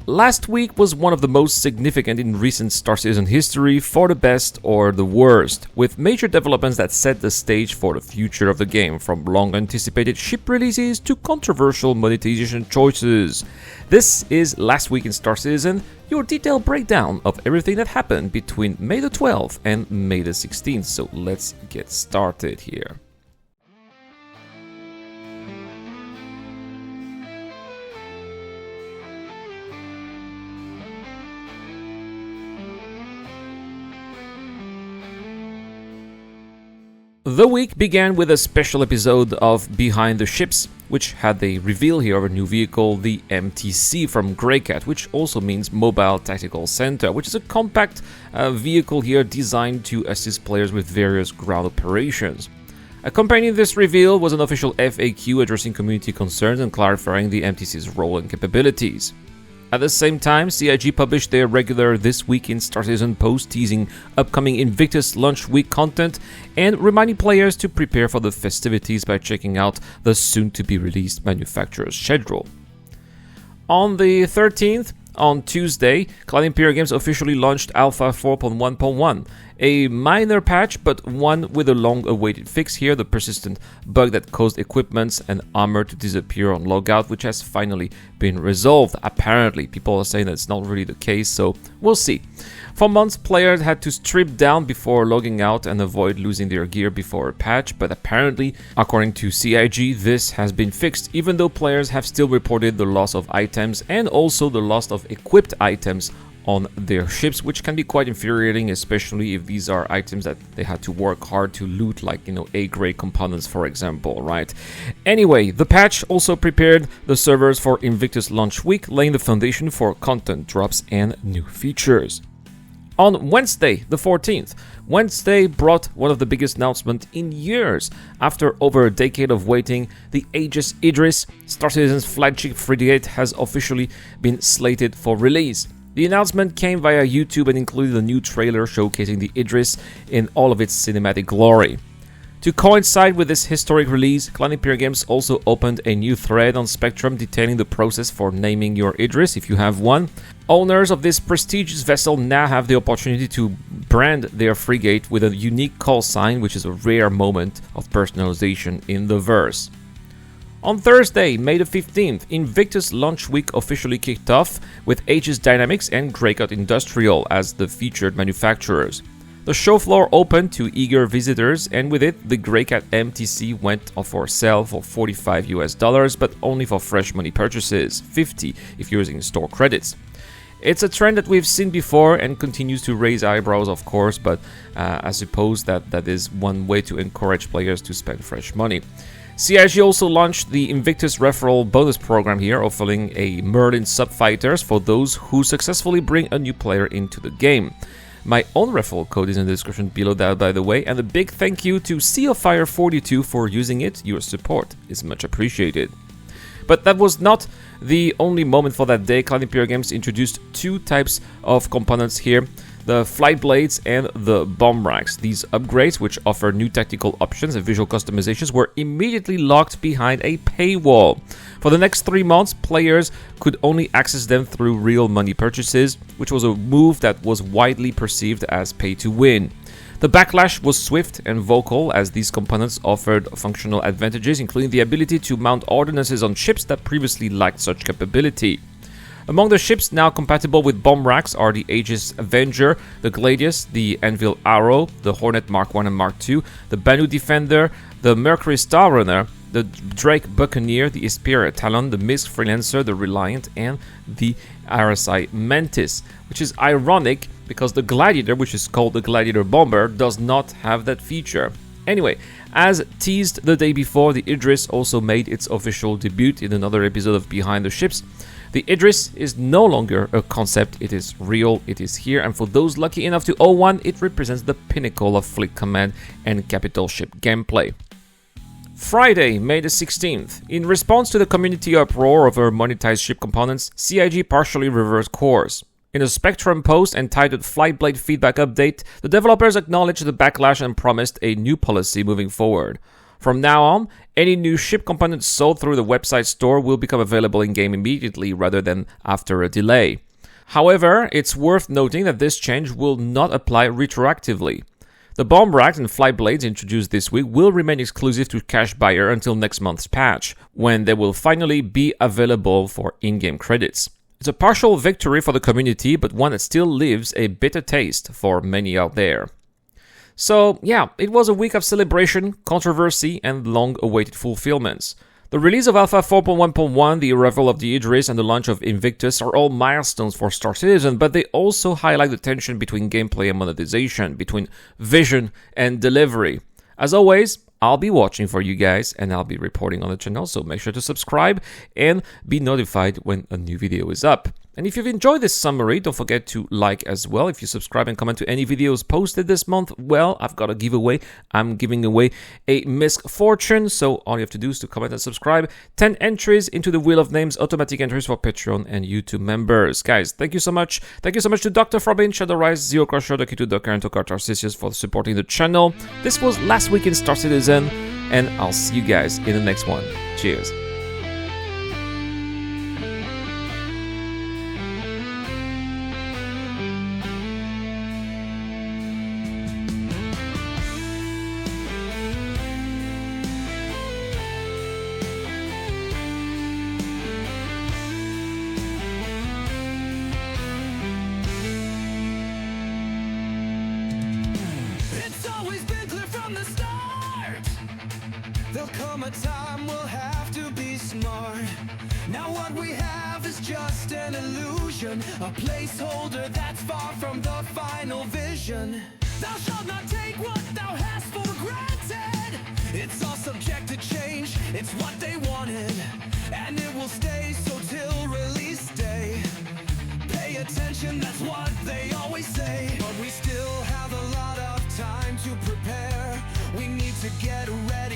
Last week was one of the most significant in recent Star Citizen history, for the best or the worst, with major developments that set the stage for the future of the game, from long-anticipated ship releases to controversial monetization choices. This is Last Week in Star Citizen, your detailed breakdown of everything that happened between May the 12th and May the 16th, so let's get started here. The week began with a special episode of Behind the Ships, which had the reveal here of a new vehicle, the MTC from Greycat, which also means Mobile Tactical Center, which is a compact vehicle here designed to assist players with various ground operations. Accompanying this reveal was an official FAQ addressing community concerns and clarifying the MTC's role and capabilities. At the same time, CIG published their regular This Week in Star Citizen post teasing upcoming Invictus launch week content and reminding players to prepare for the festivities by checking out the soon-to-be-released manufacturer's schedule. On the 13th, on Tuesday, Cloud Imperial Games officially launched Alpha 4.1.1, a minor patch but one with a long-awaited fix here, the persistent bug that caused equipments and armor to disappear on logout, which has finally been resolved. Apparently, people are saying that it's not really the case, so we'll see. For months, players had to strip down before logging out and avoid losing their gear before a patch, but apparently, according to CIG, this has been fixed, even though players have still reported the loss of items and also the loss of equipped items on their ships, which can be quite infuriating, especially if these are items that they had to work hard to loot, like, A-grade components, for example, right? Anyway, the patch also prepared the servers for Invictus launch week, laying the foundation for content drops and new features. On Wednesday, the 14th, Wednesday brought one of the biggest announcements in years. After over a decade of waiting, the Aegis Idris, Star Citizen's flagship frigate, has officially been slated for release. The announcement came via YouTube and included a new trailer showcasing the Idris in all of its cinematic glory. To coincide with this historic release, Cloud Imperial Games also opened a new thread on Spectrum detailing the process for naming your Idris if you have one. Owners of this prestigious vessel now have the opportunity to brand their frigate with a unique call sign, which is a rare moment of personalization in the verse. On Thursday, May the 15th, Invictus launch week officially kicked off with Aegis Dynamics and Greycat Industrial as the featured manufacturers. The show floor opened to eager visitors, and with it, the Greycat MTC went for sale for $45 but only for fresh money purchases, $50 if you're using store credits. It's a trend that we've seen before and continues to raise eyebrows, of course, but I suppose that is one way to encourage players to spend fresh money. CIG also launched the Invictus REFERRAL bonus program here, offering a Merlin sub-fighters for those who successfully bring a new player into the game. My own referral code is in the description below that, by the way, and a big thank you to Sea of Fire 42 for using it. Your support is much appreciated. But that was not the only moment for that day. Cloud Imperial Games introduced two types of components here, the flight blades and the bomb racks. These upgrades, which offer new tactical options and visual customizations, were immediately locked behind a paywall. For the next 3 months, players could only access them through real money purchases, which was a move that was widely perceived as pay to win. The backlash was swift and vocal, as these components offered functional advantages, including the ability to mount ordnances on ships that previously lacked such capability. Among the ships now compatible with bomb racks are the Aegis Avenger, the Gladius, the Anvil Arrow, the Hornet Mark I and Mark II, the Banu Defender, the Mercury Star Runner, the Drake Buccaneer, the Isperia Talon, the Misk Freelancer, the Reliant, and the RSI Mantis, which is ironic because the Gladiator, which is called the Gladiator Bomber, does not have that feature. Anyway, as teased the day before, the Idris also made its official debut in another episode of Behind the Ships. The Idris is no longer a concept, it is real, it is here, and for those lucky enough to own one, it represents the pinnacle of fleet command and capital ship gameplay. Friday, May the 16th. In response to the community uproar over monetized ship components, CIG partially reversed course. In a Spectrum post entitled Flightblade Feedback Update, the developers acknowledged the backlash and promised a new policy moving forward. From now on, any new ship components sold through the website store will become available in-game immediately rather than after a delay. However, it's worth noting that this change will not apply retroactively. The bomb racks and flight blades introduced this week will remain exclusive to cash buyer until next month's patch, when they will finally be available for in-game credits. It's a partial victory for the community, but one that still leaves a bitter taste for many out there. So yeah, it was a week of celebration, controversy, and long-awaited fulfillments. The release of Alpha 4.1.1, the arrival of the Idris, and the launch of Invictus are all milestones for Star Citizen, but they also highlight the tension between gameplay and monetization, between vision and delivery. As always, I'll be watching for you guys, and I'll be reporting on the channel, so make sure to subscribe and be notified when a new video is up. And if you've enjoyed this summary, don't forget to like as well. If you subscribe and comment to any videos posted this month, well, I've got a giveaway. I'm giving away a Misc Fortune, so all you have to do is to comment and subscribe. 10 entries into the Wheel of Names, automatic entries for Patreon and YouTube members. Guys, thank you so much. Thank you so much to Dr. Frobin, Shadow Rise, Zero Crusher, Doki2 Docker, and Tokar Tarcisius for supporting the channel. This was Last Week in Star Citizen, and I'll see you guys in the next one. Cheers. There'll come a time we'll have to be smart. Now what we have is just an illusion, a placeholder that's far from the final vision. Thou shalt not take what thou hast for granted. It's all subject to change, it's what they wanted, and it will stay so till release day. Pay attention, that's what they always say. But we still have a lot of time to prepare. We need to get ready.